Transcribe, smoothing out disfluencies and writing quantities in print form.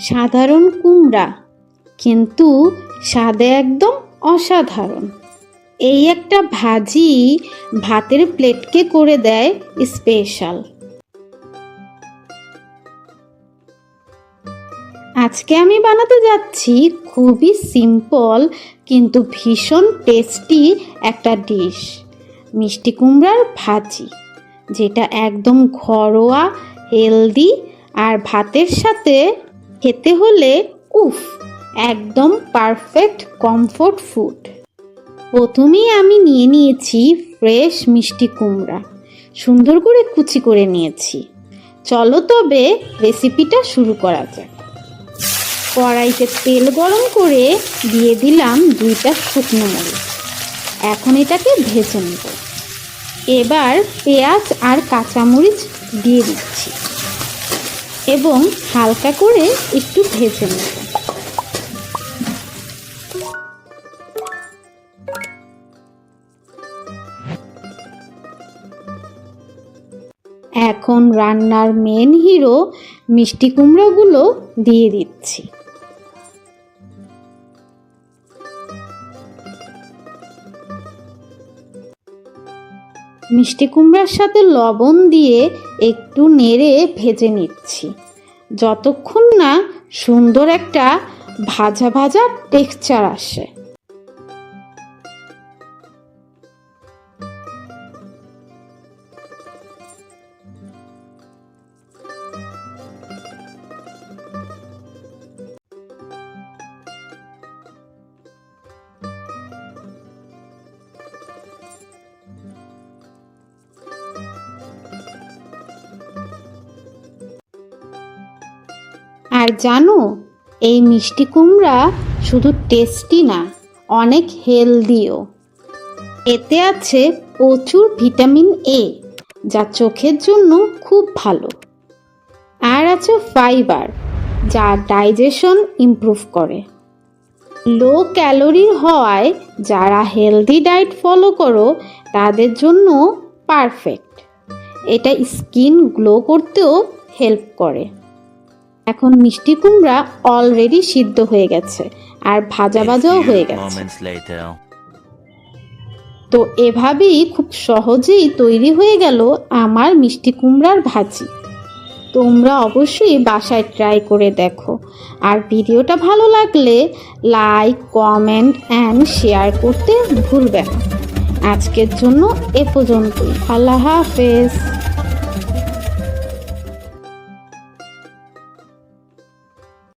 সাধারণ কুমড়া, কিন্তু স্বাদে একদম অসাধারণ। এই একটা ভাজি ভাতের প্লেটকে করে দেয় স্পেশাল। আজকে আমি বানাতে যাচ্ছি খুবই সিম্পল কিন্তু ভীষণ টেস্টি একটা ডিশ, মিষ্টি কুমড়ার ভাজি, যেটা একদম ঘরোয়া, হেলদি আর ভাতের সাথে খেতে হলে উফ, একদম পারফেক্ট কমফোর্ট ফুড। প্রথমেই আমি নিয়েছি ফ্রেশ মিষ্টি কুমড়া, সুন্দর করে কুচি করে নিয়েছি। চলো তবে রেসিপিটা শুরু করা যাক। কড়াইতে তেল গরম করে দিয়ে দিলাম 2টা শুকনো মরিচ। এখন এটাকে ভেজে নেব। এবার পেঁয়াজ আর কাঁচামরিচ দিয়ে দিচ্ছি এবং হালকা করে একটু ভেজে নেব। এখন রান্নার মেন হিরো মিষ্টি কুমড়োগুলো দিয়ে দিচ্ছি। মিষ্টি কুমড়ার সাথে লবণ দিয়ে একটু নেড়ে ভেজে নিচ্ছি, যতক্ষণ না সুন্দর একটা ভাজা ভাজা টেক্সচার আসে। আর জানো, এই মিষ্টি কুমড়া শুধু টেস্টি না, অনেক হেলদিও। এতে আছে প্রচুর ভিটামিন এ, যা চোখের জন্য খুব ভালো। আর আছে ফাইবার, যা ডাইজেশন ইমপ্রুভ করে। লো ক্যালোরির হওয়ায় যারা হেলদি ডায়েট ফলো করো তাদের জন্য পারফেক্ট। এটা স্কিন গ্লো করতেও হেল্প করে। এখন মিষ্টি কুমড়া অলরেডি সিদ্ধ হয়ে গেছে আর ভাজা ভাজাও হয়ে গেছে। তো এভাবেই খুব সহজেই তৈরি হয়ে গেল আমার মিষ্টি কুমড়ার ভাজি। তোমরা অবশ্যই বাসায় ট্রাই করে দেখো। আর ভিডিওটা ভালো লাগলে লাইক, কমেন্ট অ্যান্ড শেয়ার করতে ভুলবে না। আজকের জন্য এ পর্যন্তই। আল্লাহ হাফেজ।